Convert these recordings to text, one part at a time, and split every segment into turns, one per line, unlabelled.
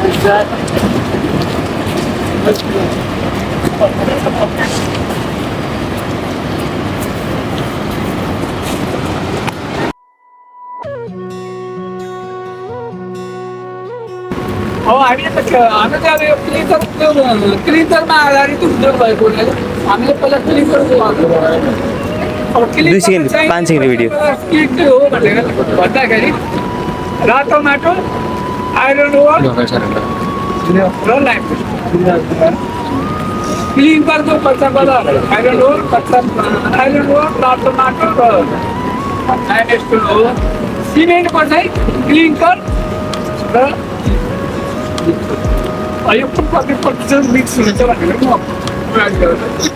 हो हामी त हामी त क्लिनरमा आधारित उद्योग भएको हुनाले हामीले पहिला क्लिनरको अब
2 सेकेन्ड 5 सेकेन्ड भिडियो
के हो भनेर भन्दाखेरि रातो माटो आइरन ओर र लाइम क्लिनरको कच्चा पदार्थ आइरन ओर रातो माटो र लाइमस्टोन हो। सिमेन्टको चाहिँ क्लिनर र यो कति प्रतिशत मिक्स हुन्छ भनेर म कुरा गर्छु।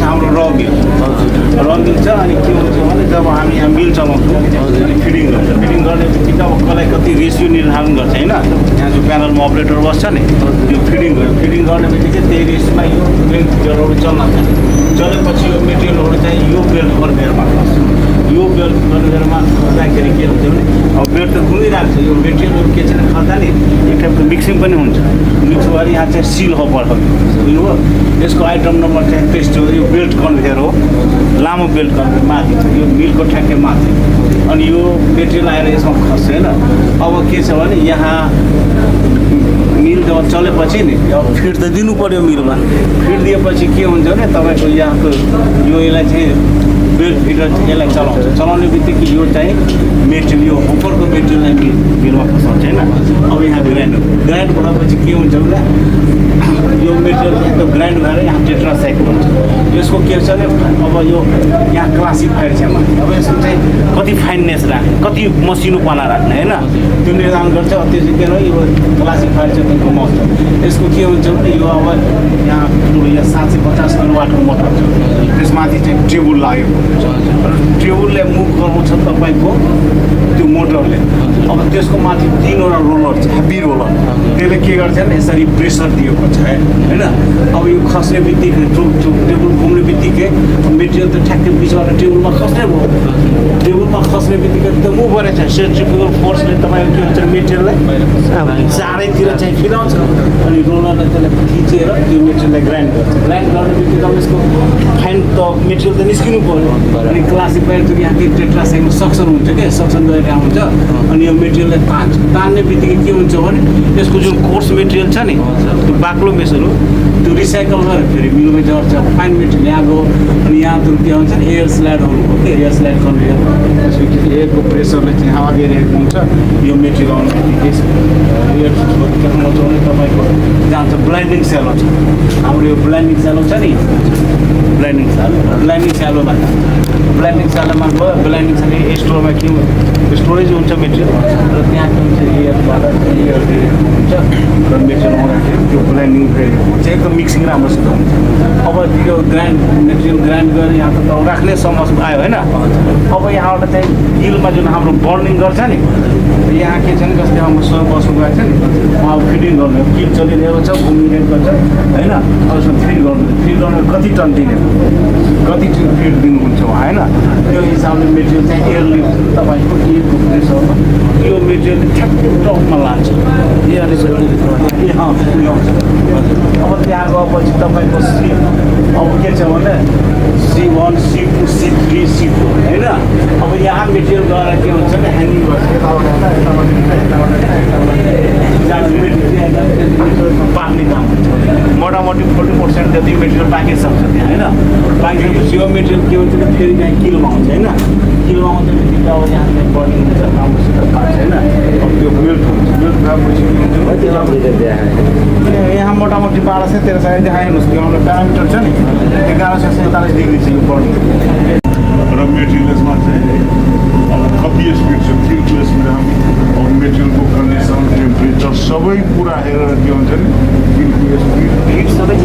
हाम्रो र मिल छ अनि के हुन्छ भने जब हामी यहाँ मिल चलाउँछौँ फिडिङ गर्छ फिडिङ गर्ने बित्तिकै अब कसलाई कति रेसियो निर्धारण गर्छ होइन यहाँ जो प्यानलमा अपरेटर बस्छ नि यो फिडिङ गर्ने बित्तिकै त्यही रेसियोमा यो बेल्टहरू चल्न थाल्छ चलेपछि यो मेटेरियलहरू चाहिँ यो बेल्ट कन्भेयरमा खस्छ यो बेल्ट कन्भेयरमा खस्दाखेरि के हुन्छ भने अब बेल्ट त घुमिरहेको छ यो मेटेरियलहरू के छैन खस्दा नि एक टाइपको मिक्सिङ पनि हुन्छ मिक्स भएर यहाँ चाहिँ सिल हो बुझ्नुभयो यसको आइटम नम्बर चाहिँ पेस्ट हो यो बेल्ट कन्भेयर हो लामो बेल्ट कन्भेयर माथि यो मिलको ठ्याक्कै माथि अनि यो मेटेरियल आएर यसमा खस्छ होइन अब के छ भने यहाँ मिल जब चलेपछि नि अब फिड त दिनु पऱ्यो मिलमा फिड दिएपछि के हुन्छ भने तपाईँको यहाँको यो यसलाई चाहिँ बेल्ट फिटर यसलाई चलाउने बित्तिकै यो चाहिँ मेटेरियल यो उपरको मेटेरियललाई बिलमा फसाउँछ होइन। अब यहाँ ग्राइन्ड भएपछि के हुन्छ भन्दा यो मेटेरियल एकदम ग्राइन्ड भएर यहाँ टेट्रासाइक्लिन हुन्छ। यसको के छ भने अब यो यहाँ क्लासिफायर छ माथि। अब यसको चाहिँ कति फाइननेस राख्ने, कति मसिनोपना राख्ने होइन, त्यो निर्धारण गर्छ। त्यसो के हो यो क्लासिफायर चाहिँ तपाईँको मोटर। यसको के हुन्छ भने यो अब यहाँ 750 किलोवाटको मोटर छ, त्यसमाथि चाहिँ टेबल लागेको हुन्छ। टेबलले मुभ गराउँछ तपाईँको त्यो मोटरले। अब त्यसको माथि 3वटा रोलर छ, हेभी रोलर। त्यसले के गर्छ भने यसरी प्रेसर दिएको छ होइन। अब यो खस्ने बित्तिकै टेबल घुम्ने बित्तिकै मेटेरियल त ठ्याक्कै बिचबाट टेबलमा खस्ने भयो। टेबलमा खस्ने बित्तिकै त मुभ गरेछ, सेन्ट्रिफ्युगल फोर्सले तपाईँको के हुन्छ मेटेरियललाई चारैतिर चाहिँ फिराउँछ अनि रोलरले त्यसलाई खिचेर त्यो मेटेरियललाई ग्राइन्ड गर्छ। ग्राइन्ड गर्ने बित्तिकै अब यसको फाइन त मेटेरियल त निस्किनु पऱ्यो। अनि क्लासिफायर चाहिँ यहाँ के टेट्रासाइक्लिन सक्सन हुन्छ क्या, सक्सन गरेर आउँछ अनि यो मेटेरियललाई तान्ने बित्तिकै के हुन्छ भने यसको जुन कोर्स मेटेरियल छ नि त्यो बाक्लो मेसहरू त्यो रिसाइकल गरेर फेरि मिलमा झर्छ। फाइन मेटेरियल यहाँ गयो अनि यहाँ त के हुन्छ भने एयर स्लाइडहरू हो कि एयर स्लाइड कन्भेयर, त्यसपछि एयरको प्रेसरले चाहिँ अगाडि हेरेको हुन्छ। यो मेटेरियल आउने बित्तिकै एयर मचाउने तपाईँको जान्छ ब्लाइन्डिङ सेलो छ। हाम्रो यो ब्लाइन्डिङ सेलो छ नि, ब्लाइन्डिङ सेलोमा ब्लाइन्डिङ सेलोमा गयो। ब्लाइन्डिङ सेलो स्टोरमा के स्टोरेज हुन्छ मेटेरियल र त्यहाँ के हुन्छ एयरबाट एयर हुन्छ र मेटेरियल आउँदाखेरि त्यो ब्लाइन्डिङ फेरि चाहिँ एकदम मिक्सिङ राम्रोसित हुन्छ। अब त्यो मेटेरियल ग्राइन्ड गरेर यहाँ त राख्ने समस्या आयो होइन। अब यहाँबाट चाहिँ गिलमा जुन हाम्रो बर्निङ गर्छ नि, यहाँ के छ नि जस्तै हाम्रो सर बस्नु गएको छ नि उहाँ फिडिङ गर्नु किल चलिरहेको छ, घुमिरहेको छ होइन। अब यसमा फिड गर्नु कति टन दिने, कति फिड दिनुहुन्छ उहाँ होइन। त्यो हिसाबले मेटेरियल चाहिँ एयरली तपाईँको एयरको प्रेसरमा यो मेटेरियल ठ्याक्कै टपमा लान्छ। अब त्यहाँ गएपछि तपाईँको अब के छ भने C1, C2, C3, C4 होइन। अब यहाँ मेटेरियल गएर के हुन्छ भने ह्याङ्गिङ गर्छ पाक्ने काम हुन्छ। मोटामोटी 40% जति मेटेरियल पाकिसक्छ त्यहाँ होइन। पाकेपछि यो मेटेरियल के हुन्छ भने फेरि त्यहाँ किलोमा आउँछ होइन। किलोमा आउँछ बित्तिकै अब यहाँ चाहिँ बर्निङ हुन्छ, राम्रोसित पाक्छ होइन। अब त्यो मेल्ट हुन्छ, मेल्ट भएपछि के हुन्छ यहाँ मोटामोटी 1213 देखाइहाल्नुहोस्। त्यो हाम्रो प्यारामिटर छ नि 1147 डिग्री छ यो बर्निङ र मेटेरियल्समा चाहिँ अब कति स्पिड छ, किलको स्पिड हामी अब मेटेरियलको कन्डिसन टेम्परेचर सबै कुरा हेरेर के हुन्छ नि किलको स्पिड सबै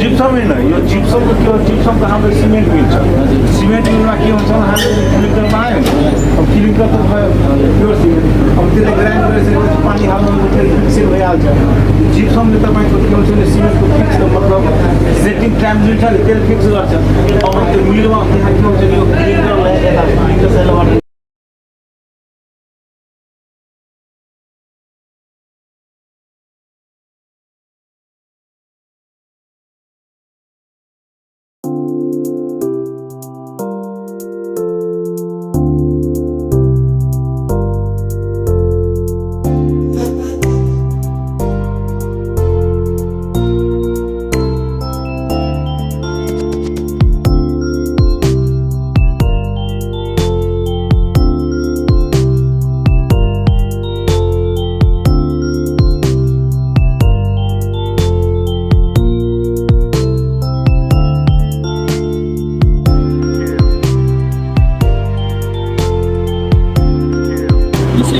जिप्समै न यो जिप्समको के हो, जिप्समको हाम्रो सिमेन्ट मिल छ। सिमेन्ट मिलमा के हुन्छ भने हामीले क्लिङ्कर बनायो नि, अब क्लिङ्कर त प्योर सिमेन्ट अब त्यसलाई ग्राइन्ड गरिसकेपछि पानी हाल्नु फिक्सिङ भइहाल्छ। जिप्समले तपाईँको के हुन्छ भने सिमेन्टको फिक्सको मतलब सेटिङ टाइम जुन छ नि त्यसले फिक्स गर्छ। अब त्यो मिलमा त्यहाँ के हुन्छ नि यो क्लिङ्करलाई यता क्लिङ्कर सेलबाट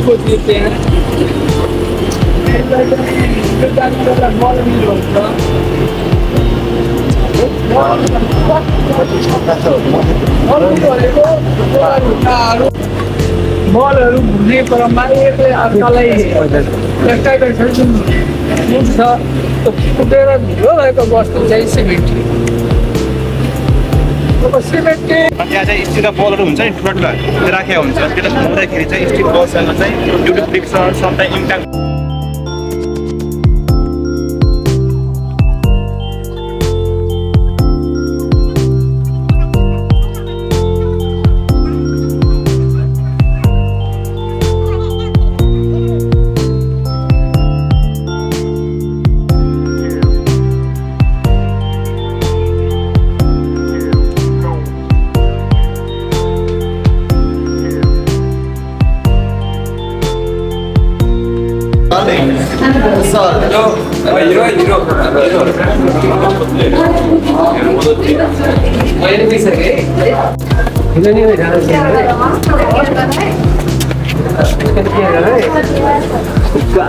को देते हैं बलहरू घुम्ने क्रममा एकले अर्कालाई फुटेर ढिलो भएको वस्तु चाहिँ सिमेन्ट
त्यहाँ चाहिँ स्टिलका बलहरू हुन्छ नि ठुला ठुला राखेको हुन्छ त्यसलाई घुमाउँदाखेरि चाहिँ स्टिल बलसँग चाहिँ एउटा फ्रिक्सन समटाइम इम्प्याक्ट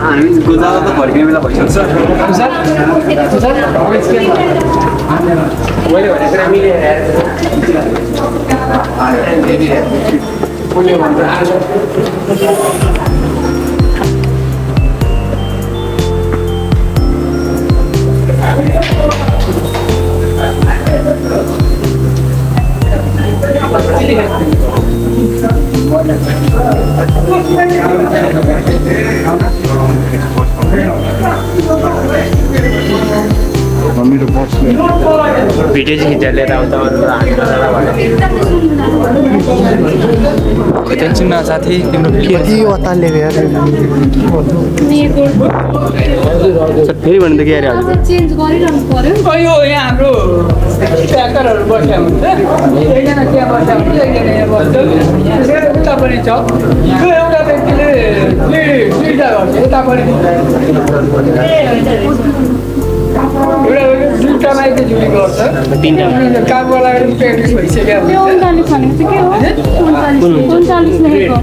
हामी गोदावरी त फर्किने बेला भइसक्छ
मेरो बसले
भिडियो चाहिँ खिचेर लिएर आउँदा
चिन्न साथी तिम्रो
फेरि भन्नु त के अरे हजुर
चेन्ज गरिरहनु पर्यो
यो यहाँ हाम्रो ट्र्याक्टरहरू बस्या हुन्छ एकजना त्यहाँ बस्या हुन्छ एकजना यहाँ बस्छ उता पनि छ त्यो एउटा व्यक्तिले दुईवटा गर्छ यता पनि एउटा दुईवटालाई चाहिँ जुडी गर्छ काम गर्दाखेरि प्र्याक्टिस भइसक्यो
त्यो 39 भनेको चाहिँ के हो 39 लेखेको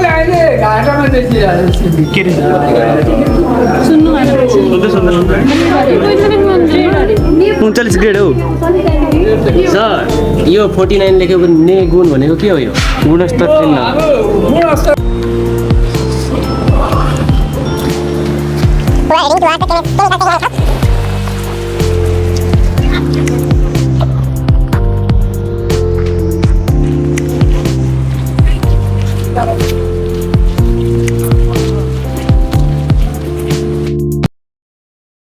अहिले घाटामा
सुन्नु भएन
39 ग्रेड हो सर यो 49 लेखेको ने गुण भनेको के हो यो गुणस्तर चिन्ह
गुणस्तर